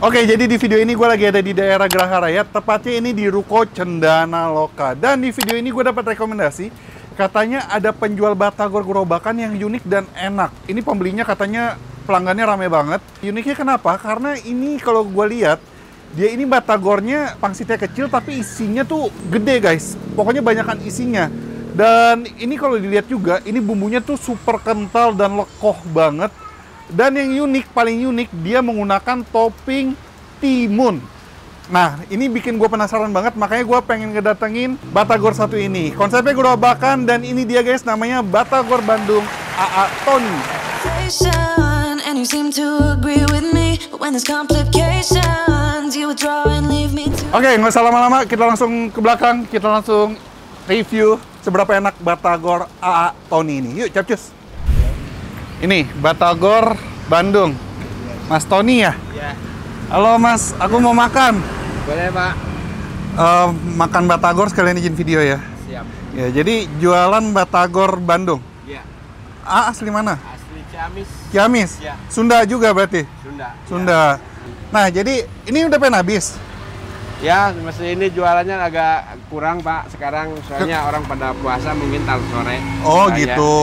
Oke, jadi di video ini gue lagi ada di daerah Geraha Raya, tepatnya ini di Ruko Cendana Loka. Dan di video ini gue dapat rekomendasi, katanya ada penjual batagor gerobakan yang unik dan enak. Ini pembelinya katanya pelanggannya rame banget. Uniknya kenapa? Karena ini kalau gue lihat, dia ini batagornya pangsitnya kecil tapi isinya tuh gede guys. Pokoknya banyakan isinya. Dan ini kalau dilihat juga, ini bumbunya tuh super kental dan lekoh banget. Dan yang unik, paling unik, dia menggunakan topping timun. Nah, ini bikin gue penasaran banget, makanya gue pengen ngedatengin batagor satu ini. Konsepnya gerobakan, dan ini dia guys, namanya Batagor Bandung AA Tony. Oke, nggak usah lama-lama, kita langsung ke belakang, kita langsung review seberapa enak Batagor AA Tony ini. Yuk, capcus! Ini, Batagor Bandung. Mas Tony ya? Iya. Halo Mas, aku mau makan. Boleh Pak. Makan Batagor sekalian izin video ya? Siap. Ya, jadi jualan Batagor Bandung. Iya. Asli mana? Asli Ciamis. Ciamis? Ya. Sunda juga berarti? Sunda. Sunda. Nah, jadi ini udah pengen habis? Ya, mesti ini jualannya agak kurang Pak. Sekarang soalnya orang pada puasa mungkin tar sore. Oh Makanya, gitu.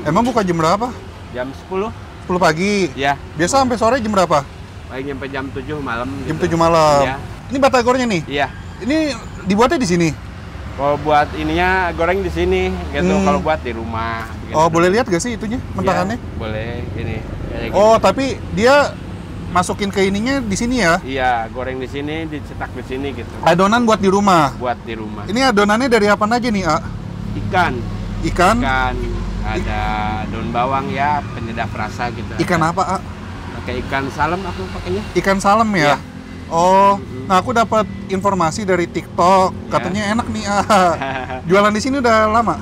Iya. Emang buka jam berapa? Jam 10. 10 pagi? Ya. Biasa sampai sore jam berapa? Paling sampai jam 7 malam. Jam gitu. 7 malam. Iya. Ini Batagornya nih? Iya. Ini dibuatnya di sini? Kalau buat ininya goreng di sini gitu. Kalau buat di rumah. Begitu. Oh, boleh lihat gak sih itunya, mentahannya? Ya, boleh. Ini. Kayak Oh, gitu. tapi dia masukin ke ininya di sini ya? Iya, goreng di sini, dicetak di sini gitu. Adonan buat di rumah? Buat di rumah. Ini adonannya dari apa aja nih, A? Ikan. Ikan? Ikan, ada daun bawang ya, penyedap rasa gitu. Ikan apa, A? Pakai ikan salem aku pakainya. Ikan salem ya? Iya. Oh, nah aku dapat informasi dari TikTok, katanya enak nih, A. Jualan di sini udah lama?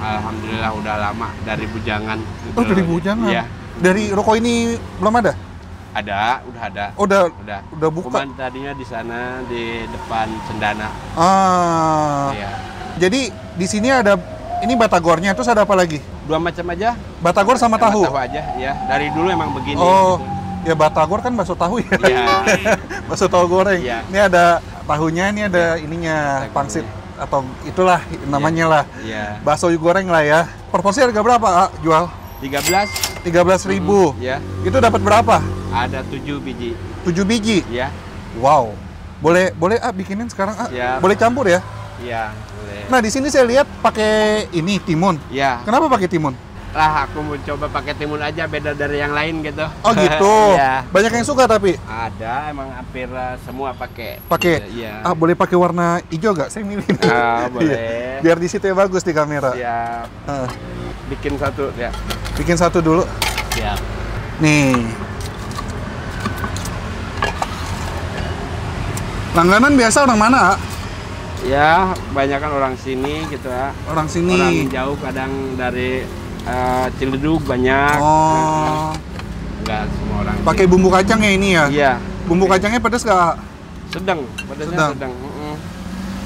Alhamdulillah udah lama, dari Bujangan. Oh, dari Bujangan? Iya. Dari ruko ini belum ada? Udah ada. Oh, udah buka? Cuman tadinya di sana, di depan Cendana. Ah, Iya. jadi di sini ada, ini batagornya, terus ada apa lagi? Dua macam aja. Batagor sama tahu? Tahu aja, ya. Dari dulu emang begini. Oh, gitu. ya batagor kan bakso tahu ya? Iya. Bakso tahu goreng. Iya. Ini ada tahunya, ini ada ininya, Tahunya. pangsit atau itulah namanya lah. Iya. Bakso goreng lah ya. Proporsi harga berapa, A, jual? 13. 13.000. Ya. Itu dapat berapa? Ada 7 biji. 7 biji. Ya. Wow. Boleh A bikinin sekarang, A? Ya. Boleh campur ya? Iya, boleh. Nah, di sini saya lihat pakai ini timun. Ya. Kenapa pakai timun? Lah, aku mau coba pakai timun aja, beda dari yang lain gitu. Oh gitu. Iya. Banyak yang suka tapi Ada, emang hampir semua pakai. pakai. Iya. Ah, boleh pakai warna hijau gak? Saya milih. Ah, boleh. Iya. Biar di situ ya bagus di kamera. Siap. Ah, Bikin satu ya. bikin satu dulu. Siap. Nih. Langganan biasa orang mana, A? Ya, kebanyakan orang sini gitu ya. Orang sini. Orang jauh kadang dari Ciledug banyak. Oh. Enggak semua orang. Pakai bumbu kacang ya ini ya? Iya. Bumbu kacangnya pedas gak, A? Sedang, pedasnya Sedang. sedang.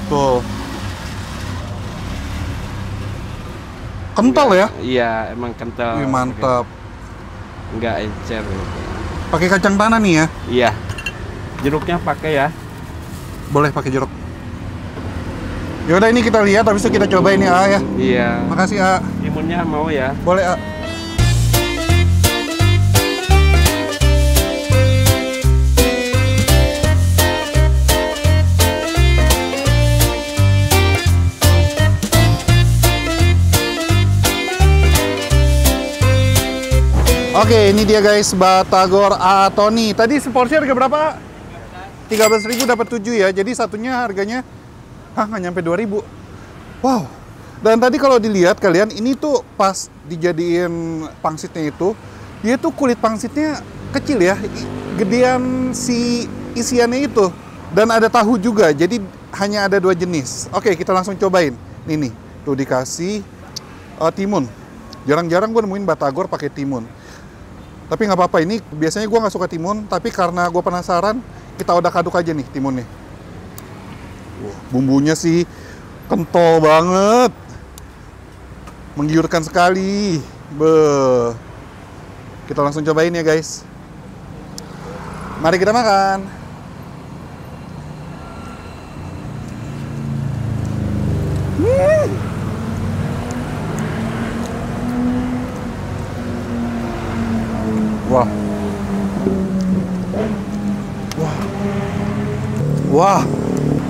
Tuh. Kental ya? Iya, emang kental. Wih, mantap. Enggak encer. Pakai kacang tanah nih ya? Iya. Jeruknya pakai ya. Boleh pakai jeruk. Yaudah, ini kita lihat, habis itu kita cobain ya, A ya. Iya. Makasih, A. Timunnya mau ya. Boleh, A. Oke, ini dia guys, Batagor AA Tony. Tadi seporsi harga berapa? 13.000 dapat 7 ya. Jadi satunya harganya nggak nyampe 2.000. Wow. Dan tadi kalau dilihat kalian, ini tuh pas dijadiin pangsitnya itu, dia tuh kulit pangsitnya kecil ya. Gedean si isiannya itu. Dan ada tahu juga. Jadi hanya ada 2 jenis. Oke, kita langsung cobain. Nih. Tuh dikasih timun. Jarang-jarang gue nemuin batagor pakai timun. Tapi nggak apa-apa, ini biasanya gue nggak suka timun, tapi karena gue penasaran, kita odak-aduk aja nih timunnya. Bumbunya sih kental banget, menggiurkan sekali. Kita langsung cobain ya guys. Mari kita makan. Wah. Wah. Wah.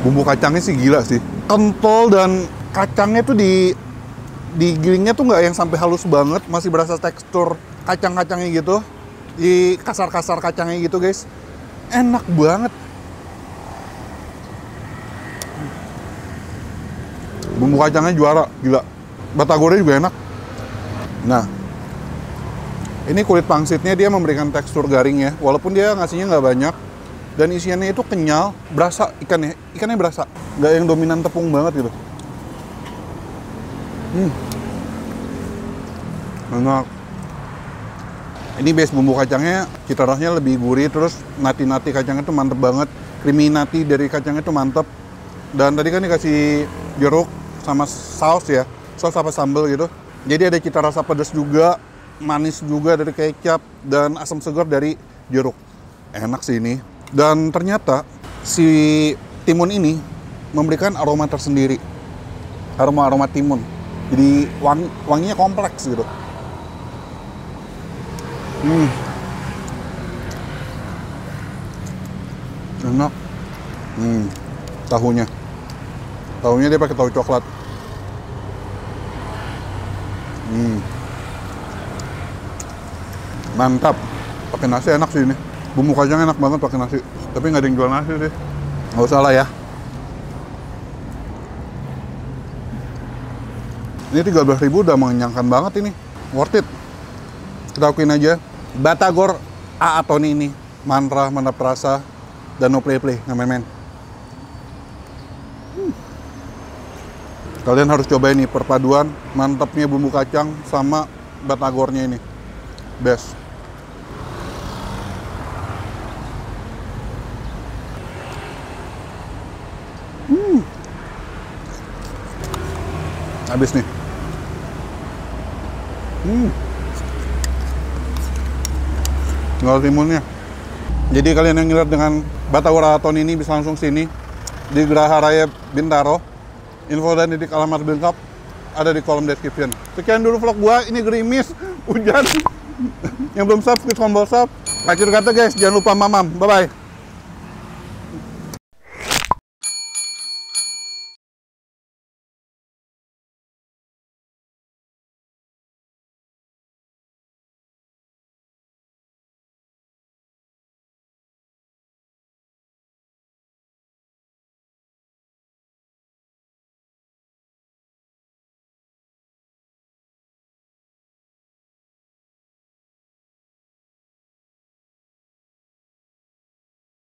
Bumbu kacangnya sih gila sih. Kental dan kacangnya tuh digilingnya tuh nggak yang sampai halus banget, masih berasa tekstur kacang-kacangnya gitu. Di kasar-kasar kacangnya gitu, guys. Enak banget. Bumbu kacangnya juara, gila. Batagornya juga enak. Nah, ini kulit pangsitnya dia memberikan tekstur garing ya, walaupun dia ngasihnya nggak banyak. Dan isiannya itu kenyal, berasa ikannya berasa. Nggak yang dominan tepung banget gitu. Enak. Ini base bumbu kacangnya, cita rasanya lebih gurih, terus nati-nati kacangnya tuh mantep banget. Creamy nati dari kacangnya tuh mantep. Dan tadi kan dikasih jeruk sama saus ya, saus apa sambal gitu. Jadi ada cita rasa pedas juga, manis juga dari kecap, dan asam segar dari jeruk. Enak sih ini. Dan ternyata si timun ini memberikan aroma tersendiri. Aroma-aroma timun. Jadi wanginya kompleks gitu. Enak. Tahunya. Tahunya dia pakai tahu coklat. Mantap. Pakai nasi enak sih ini. Bumbu kacang enak banget pakai nasi. Tapi nggak ada yang jual nasi sih. Nggak usah lah ya. Ini 13.000 udah mengenyangkan banget ini. Worth it. Kita akuin aja. Batagor Aatoni ini. Mantra, mantap rasa. Dan no play-play, nggak main-main. Kalian harus cobain nih perpaduan mantapnya bumbu kacang sama batagornya ini. Best. Habis nih. Tinggal timunnya. Jadi kalian yang ngeliat dengan Batagor Aatoni ini bisa langsung sini di Geraha Raya Bintaro. Info dan titik alamat lengkap ada di kolom description. Sekian dulu vlog gua, ini gerimis, hujan. Yang belum subscribe tombol sub. Akhir kata guys, jangan lupa mamam. Bye bye.